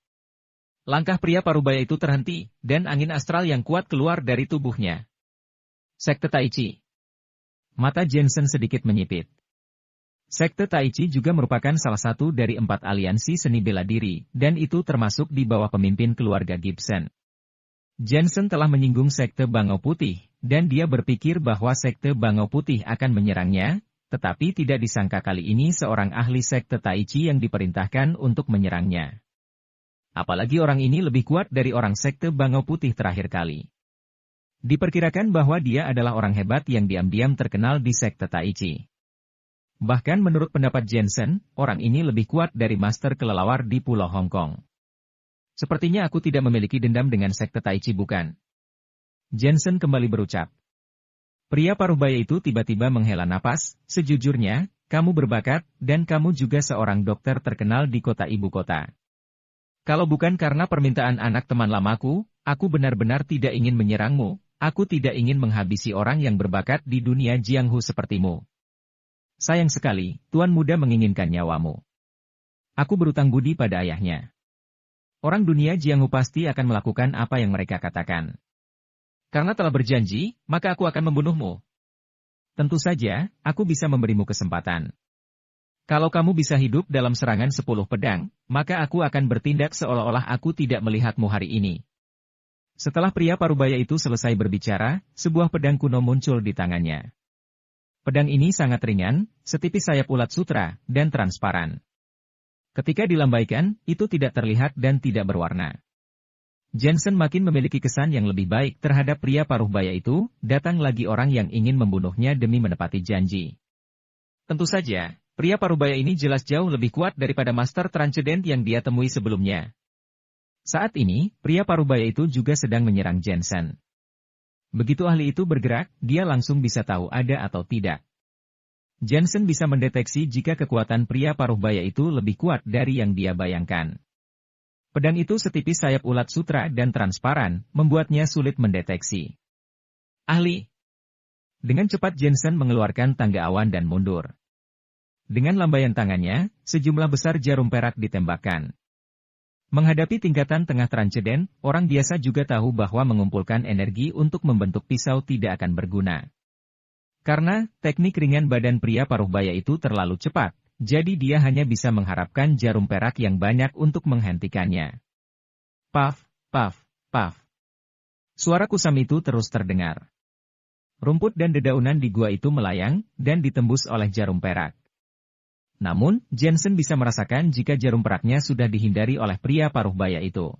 Langkah pria parubaya itu terhenti, dan angin astral yang kuat keluar dari tubuhnya. Sekte Taichi. Mata Jensen sedikit menyipit. Sekte Taichi juga merupakan salah satu dari 4 aliansi seni bela diri, dan itu termasuk di bawah pemimpin keluarga Gibson. Jensen telah menyinggung Sekte Bangau Putih, dan dia berpikir bahwa Sekte Bangau Putih akan menyerangnya, tetapi tidak disangka kali ini seorang ahli Sekte Taichi yang diperintahkan untuk menyerangnya. Apalagi orang ini lebih kuat dari orang Sekte Bangau Putih terakhir kali. Diperkirakan bahwa dia adalah orang hebat yang diam-diam terkenal di Sekte Taichi. Bahkan menurut pendapat Jensen, orang ini lebih kuat dari master kelelawar di Pulau Hong Kong. Sepertinya aku tidak memiliki dendam dengan Sekte Taichi bukan? Jensen kembali berucap. Pria parubaya itu tiba-tiba menghela napas, sejujurnya, kamu berbakat, dan kamu juga seorang dokter terkenal di kota ibu kota. Kalau bukan karena permintaan anak teman lamaku, aku benar-benar tidak ingin menyerangmu, aku tidak ingin menghabisi orang yang berbakat di dunia Jianghu sepertimu. Sayang sekali, Tuan Muda menginginkan nyawamu. Aku berutang budi pada ayahnya. Orang dunia Jianghu pasti akan melakukan apa yang mereka katakan. Karena telah berjanji, maka aku akan membunuhmu. Tentu saja, aku bisa memberimu kesempatan. Kalau kamu bisa hidup dalam serangan 10 pedang, maka aku akan bertindak seolah-olah aku tidak melihatmu hari ini. Setelah pria parubaya itu selesai berbicara, sebuah pedang kuno muncul di tangannya. Pedang ini sangat ringan, setipis sayap ulat sutra, dan transparan. Ketika dilambaikan, itu tidak terlihat dan tidak berwarna. Jensen makin memiliki kesan yang lebih baik terhadap pria paruh baya itu, datang lagi orang yang ingin membunuhnya demi menepati janji. Tentu saja, pria paruh baya ini jelas jauh lebih kuat daripada Master Transcendent yang dia temui sebelumnya. Saat ini, pria paruh baya itu juga sedang menyerang Jensen. Begitu ahli itu bergerak, dia langsung bisa tahu ada atau tidak. Jensen bisa mendeteksi jika kekuatan pria paruh baya itu lebih kuat dari yang dia bayangkan. Pedang itu setipis sayap ulat sutra dan transparan, membuatnya sulit mendeteksi. Ahli. Dengan cepat Jensen mengeluarkan tangga awan dan mundur. Dengan lambaian tangannya, sejumlah besar jarum perak ditembakkan. Menghadapi tingkatan tengah Transcendent, orang biasa juga tahu bahwa mengumpulkan energi untuk membentuk pisau tidak akan berguna. Karena, teknik ringan badan pria paruh baya itu terlalu cepat. Jadi dia hanya bisa mengharapkan jarum perak yang banyak untuk menghentikannya. Paf, paf, paf. Suara kusam itu terus terdengar. Rumput dan dedaunan di gua itu melayang, dan ditembus oleh jarum perak. Namun, Jensen bisa merasakan jika jarum peraknya sudah dihindari oleh pria paruh baya itu.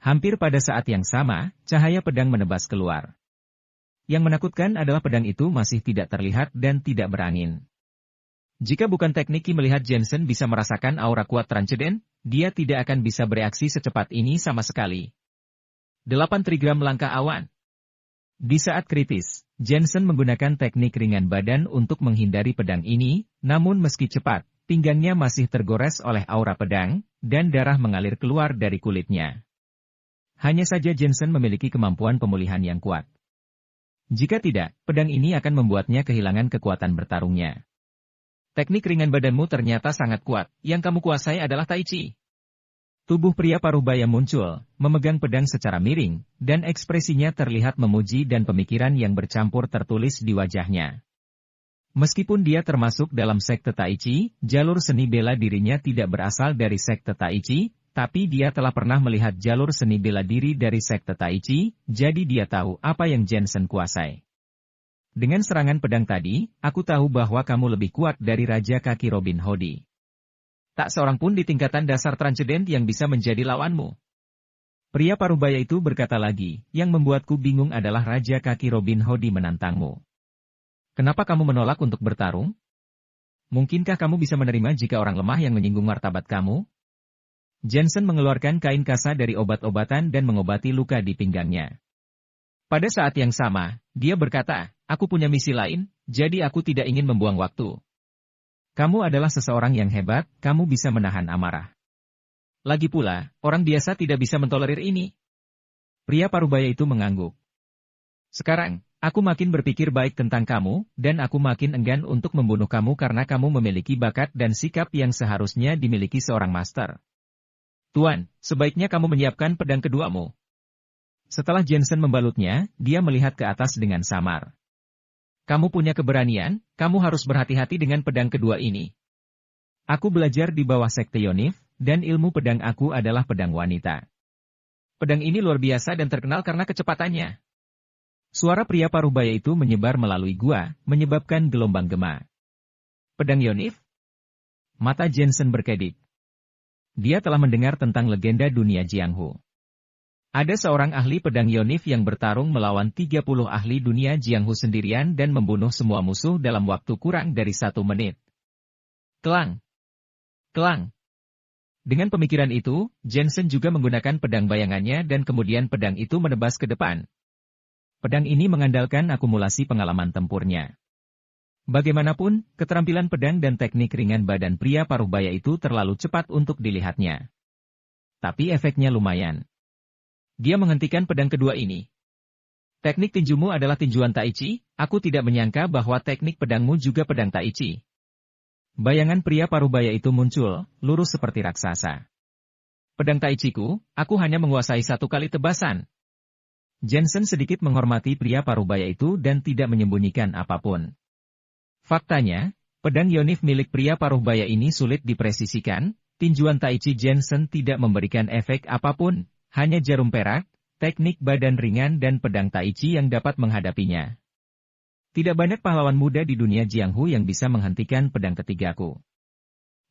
Hampir pada saat yang sama, cahaya pedang menebas keluar. Yang menakutkan adalah pedang itu masih tidak terlihat dan tidak berangin. Jika bukan teknik melihat Jensen bisa merasakan aura kuat Transcendent, dia tidak akan bisa bereaksi secepat ini sama sekali. 8 trigram langkah awan. Di saat kritis, Jensen menggunakan teknik ringan badan untuk menghindari pedang ini, namun meski cepat, pinggangnya masih tergores oleh aura pedang, dan darah mengalir keluar dari kulitnya. Hanya saja Jensen memiliki kemampuan pemulihan yang kuat. Jika tidak, pedang ini akan membuatnya kehilangan kekuatan bertarungnya. Teknik ringan badanmu ternyata sangat kuat, yang kamu kuasai adalah Tai Chi. Tubuh pria paruh baya muncul, memegang pedang secara miring, dan ekspresinya terlihat memuji dan pemikiran yang bercampur tertulis di wajahnya. Meskipun dia termasuk dalam sekte Tai Chi, jalur seni bela dirinya tidak berasal dari sekte Tai Chi, tapi dia telah pernah melihat jalur seni bela diri dari sekte Tai Chi, jadi dia tahu apa yang Jensen kuasai. Dengan serangan pedang tadi, aku tahu bahwa kamu lebih kuat dari Raja Kaki Robin Hoodie. Tak seorang pun di tingkatan dasar Transcendent yang bisa menjadi lawanmu. Pria paruh baya itu berkata lagi, yang membuatku bingung adalah Raja Kaki Robin Hoodie menantangmu. Kenapa kamu menolak untuk bertarung? Mungkinkah kamu bisa menerima jika orang lemah yang menyinggung martabat kamu? Jensen mengeluarkan kain kasa dari obat-obatan dan mengobati luka di pinggangnya. Pada saat yang sama, dia berkata, aku punya misi lain, jadi aku tidak ingin membuang waktu. Kamu adalah seseorang yang hebat, kamu bisa menahan amarah. Lagi pula, orang biasa tidak bisa mentolerir ini. Pria paruh baya itu mengangguk. Sekarang, aku makin berpikir baik tentang kamu, dan aku makin enggan untuk membunuh kamu karena kamu memiliki bakat dan sikap yang seharusnya dimiliki seorang master. Tuan, sebaiknya kamu menyiapkan pedang keduamu. Setelah Jensen membalutnya, dia melihat ke atas dengan samar. Kamu punya keberanian, kamu harus berhati-hati dengan pedang kedua ini. Aku belajar di bawah sekte Yonif, dan ilmu pedang aku adalah pedang wanita. Pedang ini luar biasa dan terkenal karena kecepatannya. Suara pria paruh baya itu menyebar melalui gua, menyebabkan gelombang gema. Pedang Yonif? Mata Jensen berkedip. Dia telah mendengar tentang legenda dunia Jianghu. Ada seorang ahli pedang Yonif yang bertarung melawan 30 ahli dunia Jianghu sendirian dan membunuh semua musuh dalam waktu kurang dari 1 menit. Kelang! Kelang! Dengan pemikiran itu, Jensen juga menggunakan pedang bayangannya dan kemudian pedang itu menebas ke depan. Pedang ini mengandalkan akumulasi pengalaman tempurnya. Bagaimanapun, keterampilan pedang dan teknik ringan badan pria paruh baya itu terlalu cepat untuk dilihatnya. Tapi efeknya lumayan. Dia menghentikan pedang kedua ini. Teknik tinjumu adalah tinjuan Tai Chi, aku tidak menyangka bahwa teknik pedangmu juga pedang Tai Chi. Bayangan pria paruh baya itu muncul, lurus seperti raksasa. Pedang Tai Chi-ku, aku hanya menguasai 1 kali tebasan. Jensen sedikit menghormati pria parubaya itu dan tidak menyembunyikan apapun. Faktanya, pedang Yonif milik pria parubaya ini sulit dipresisikan, tinjuan Taichi Jensen tidak memberikan efek apapun, hanya jarum perak, teknik badan ringan dan pedang Taichi yang dapat menghadapinya. Tidak banyak pahlawan muda di dunia Jianghu yang bisa menghentikan pedang ketigaku.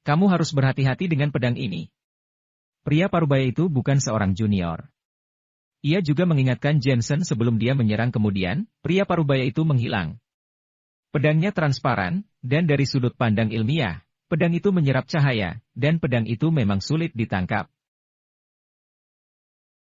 Kamu harus berhati-hati dengan pedang ini. Pria parubaya itu bukan seorang junior. Ia juga mengingatkan Jensen sebelum dia menyerang kemudian, pria parubaya itu menghilang. Pedangnya transparan, dan dari sudut pandang ilmiah, pedang itu menyerap cahaya, dan pedang itu memang sulit ditangkap.